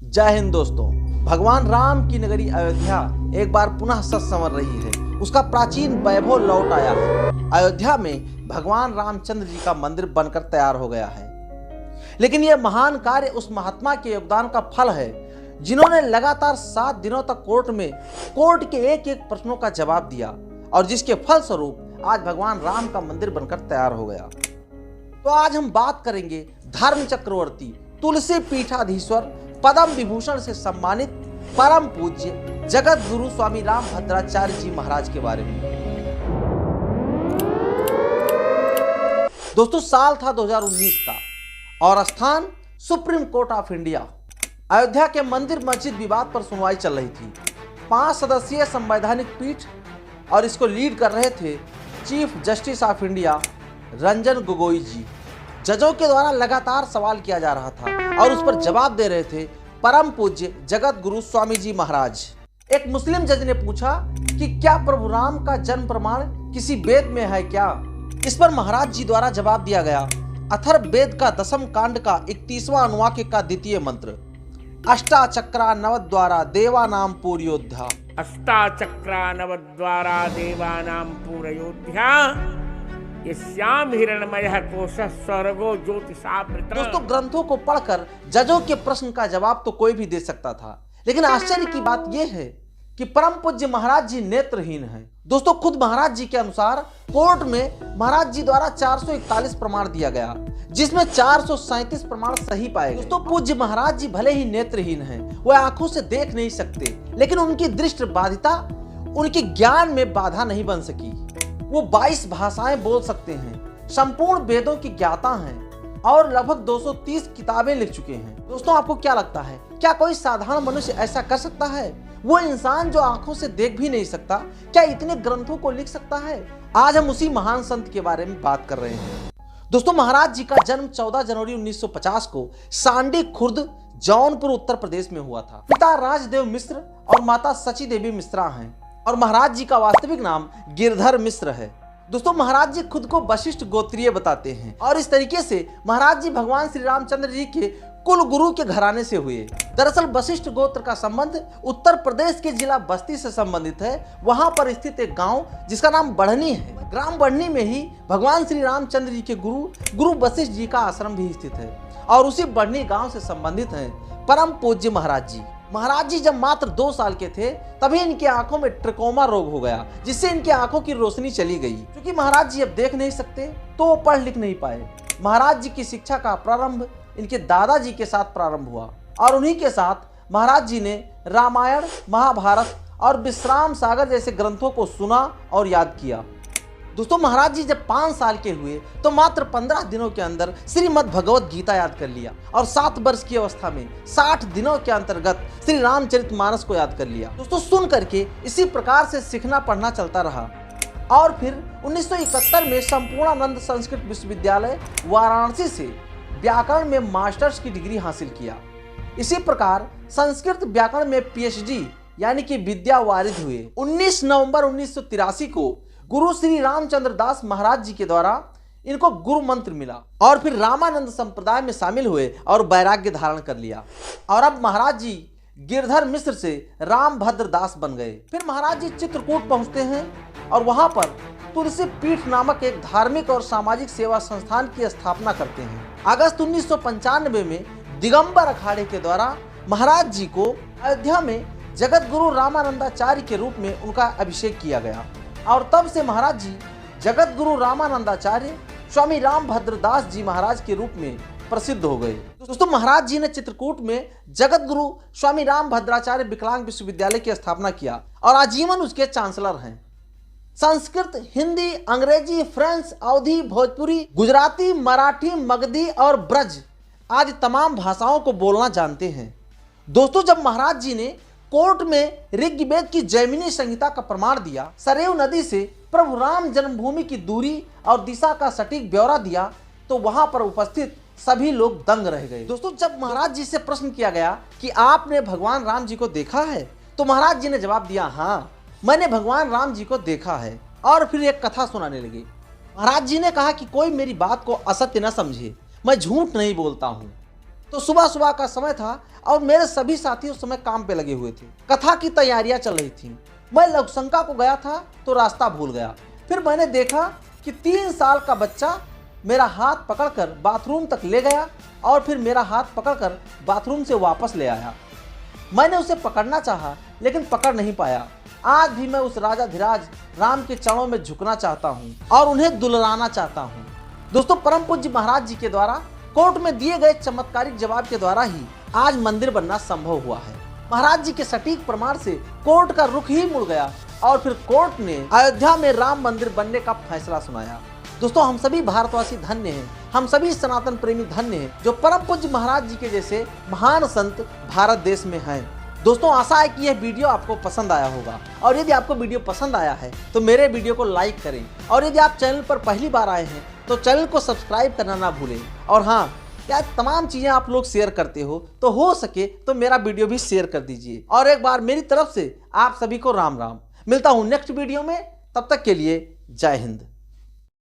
जय हिंद दोस्तों। भगवान राम की नगरी अयोध्या एक बार पुनः सज संवर रही है। उसका प्राचीन वैभव लौट आया है। अयोध्या में भगवान रामचंद्र जी का मंदिर बनकर तैयार हो गया है। लेकिन यह महान कार्य उस महात्मा के योगदान का फल है जिन्होंने लगातार 7 दिनों तक कोर्ट के एक एक प्रश्नों का जवाब दिया और जिसके फलस्वरूप आज भगवान राम का मंदिर बनकर तैयार हो गया। तो आज हम बात करेंगे धर्म चक्रवर्ती तुलसी पीठाधीश्वर पद्म विभूषण से सम्मानित परम पूज्य जगत गुरु स्वामी राम भद्राचार्य जी महाराज के बारे में। दोस्तों, साल था 2019 का और स्थान supreme court of India. Ayodhya के मंदिर मस्जिद विवाद पर सुनवाई चल रही थी। 5 सदस्यीय संवैधानिक पीठ और इसको लीड कर रहे थे chief justice of India Ranjan Gogoi ji. जजों के द्वारा लगातार सवाल किया जा रहा था और उस पर जवाब दे रहे थे परम पूज्य जगत गुरु स्वामी जी महाराज। एक मुस्लिम जज ने पूछा कि क्या प्रभु राम का जन्म प्रमाण किसी वेद में है क्या? इस पर महाराज जी द्वारा जवाब दिया गया अथर्व वेद का 10वें कांड का 31वां अनुवाक्य का द्वितीय मंत्र, अष्टाचक्रा नवद्वारा देवानाम पूर्योध्या। अष्टाचक्रा नवद्वारा देवानाम पूर्योध्या यस्याम हिरण्मयः कोशः स्वर्गो ज्योतिषावृतः। दोस्तों, ग्रंथों को पढ़कर जजों के प्रश्न का जवाब तो कोई भी दे सकता था, लेकिन आश्चर्य की बात यह है कि परम पूज्य महाराज जी नेत्रहीन हैं। दोस्तों, खुद महाराज जी के अनुसार कोर्ट में महाराज जी द्वारा 441 प्रमाण दिया गया, जिसमें 437 प्रमाण सही पाए गए। दोस्तों, पूज्य महाराज जी भले ही नेत्रहीन हैं, वह आंखों से देख नहीं सकते, लेकिन उनकी दृष्टि बाधिता उनके ज्ञान में बाधा नहीं बन सकी। वो 22 भाषाएं बोल सकते हैं, संपूर्ण वेदों की ज्ञाता हैं और लगभग 230 किताबें लिख चुके हैं। दोस्तों, आपको क्या लगता है, क्या कोई साधारण मनुष्य ऐसा कर सकता है? वो इंसान जो आंखों से देख भी नहीं सकता, क्या इतने ग्रंथों को लिख सकता है? आज हम उसी महान संत के बारे में बात कर रहे हैं। दोस्तों, महाराज जी का जन्म 14 जनवरी 1950 को सांडी खुर्द जौनपुर उत्तर प्रदेश में हुआ था। पिता राजदेव मिश्र और माता सची देवी मिश्रा हैं और महाराज जी का वास्तविक नाम गिरधर मिश्र है। दोस्तों, महाराज जी खुद को वशिष्ठ गोत्रीय बताते हैं और इस तरीके से महाराज जी भगवान श्री रामचंद्र जी के कुल गुरु के घराने से हुए। दरअसल वशिष्ठ गोत्र का संबंध उत्तर प्रदेश के जिला बस्ती से संबंधित है। वहां पर स्थित एक गांव जिसका नाम बढ़नी है। ग्राम बढ़नी में ही भगवान श्री रामचंद्र जी के गुरु वशिष्ठ जी का आश्रम भी स्थित है और उसी बढ़नी गांव से संबंधित है परम पूज्य महाराज जी। महाराज जी जब मात्र 2 साल के थे तभी इनकी आंखों में ट्रिकोमा रोग हो गया, जिससे इनकी आंखों की रोशनी चली गई। क्योंकि महाराज जी अब देख नहीं सकते तो वो पढ़ लिख नहीं पाए। महाराज जी की शिक्षा का प्रारंभ इनके दादाजी के साथ प्रारंभ हुआ और उन्हीं के साथ महाराज जी ने रामायण, महाभारत और विश्राम सागर जैसे ग्रंथों को सुना और याद किया। दोस्तों, महाराज जी जब 5 साल के हुए तो मात्र 15 दिनों के अंदर श्रीमद् भगवत गीता याद कर लिया और 7 वर्ष की अवस्था में 60 दिनों के अंतर्गत श्री रामचरितमानस को याद कर लिया। दोस्तों, सुन करके इसी प्रकार से सीखना पढ़ना चलता रहा और फिर 1971 में संपूर्णानंद संस्कृत विश्वविद्यालय वाराणसी से व्याकरण में मास्टर्स की डिग्री हासिल किया। इसी प्रकार संस्कृत व्याकरण में PhD यानी कि विद्या वारिद हुए। 19 नवंबर 1983 को गुरु श्री रामचंद्र दास महाराज जी के द्वारा इनको गुरु मंत्र मिला और फिर रामानंद संप्रदाय में शामिल हुए और वैराग्य धारण कर लिया और अब महाराज जी गिरधर मिश्र से रामभद्र दास बन गए। फिर महाराज जी चित्रकूट पहुंचते हैं और वहां पर तुलसी पीठ नामक एक धार्मिक और सामाजिक सेवा संस्थान की स्थापना करते हैं। अगस्त 1995 में दिगंबर अखाड़े के द्वारा महाराज जी को अयोध्या में जगत गुरु रामानंदाचार्य के रूप में उनका अभिषेक किया गया और तब से महाराज जी जगत गुरु रामानंदाचार्य स्वामी रामभद्र दास जी महाराज के रूप में प्रसिद्ध हो गए। दोस्तों, महाराज जी ने चित्रकूट में जगत गुरु स्वामी रामभद्राचार्य विकलांग विश्वविद्यालय की स्थापना किया और आजीवन उसके चांसलर हैं। संस्कृत, हिंदी, अंग्रेजी, फ्रेंच, अवधी, भोजपुरी, गुजराती, मराठी, मगधी और ब्रज आदि तमाम भाषाओं को बोलना जानते हैं। दोस्तों, जब महाराज जी ने कोर्ट में ऋग्वेद की जैमिनी संहिता का प्रमाण दिया, सरयू नदी से प्रभु राम जन्मभूमि की दूरी और दिशा का सटीक ब्यौरा दिया, तो वहां पर उपस्थित सभी लोग दंग रह गए। दोस्तों, जब महाराज जी से प्रश्न किया गया कि आपने भगवान राम जी को देखा है, तो महाराज जी ने जवाब दिया, हाँ, मैंने भगवान राम जी को देखा है। और फिर एक कथा सुनाने लगे। महाराज जी ने कहा कि कोई मेरी बात को असत्य न समझे, मैं झूठ नहीं बोलता हूँ। तो सुबह सुबह का समय था और मेरे सभी साथी उस समय काम पे लगे हुए थे। कथा की तैयारियां चल रही थी। मैं लघुशंका को गया था तो रास्ता भूल गया। फिर मैंने देखा कि 3 साल का बच्चा मेरा हाथ पकड़कर बाथरूम तक ले गया और फिर मेरा हाथ पकड़कर बाथरूम से वापस ले आया। मैंने उसे पकड़ना चाहा लेकिन पकड़ नहीं पाया। आज भी मैं उस राजाधिराज राम के चरणों में झुकना चाहता हूँ और उन्हें दुलारना चाहता हूँ। दोस्तों, परम पूज्य महाराज जी के द्वारा कोर्ट में दिए गए चमत्कारिक जवाब के द्वारा ही आज मंदिर बनना संभव हुआ है। महाराज जी के सटीक प्रमाण से कोर्ट का रुख ही मुड़ गया और फिर कोर्ट ने अयोध्या में राम मंदिर बनने का फैसला सुनाया। दोस्तों, हम सभी भारतवासी धन्य हैं, हम सभी सनातन प्रेमी धन्य हैं जो परम पूज्य महाराज जी के जैसे महान संत भारत देश में हैं। दोस्तों, आशा है कि यह वीडियो आपको पसंद आया होगा और यदि आपको वीडियो पसंद आया है तो मेरे वीडियो को लाइक करें और यदि आप चैनल पर पहली बार आए हैं तो चैनल को सब्सक्राइब करना ना भूलें। और हाँ, क्या तमाम चीज़ें आप लोग शेयर करते हो सके तो मेरा वीडियो भी शेयर कर दीजिए। और एक बार मेरी तरफ से आप सभी को राम राम। मिलता हूँ नेक्स्ट वीडियो में, तब तक के लिए जय हिंद।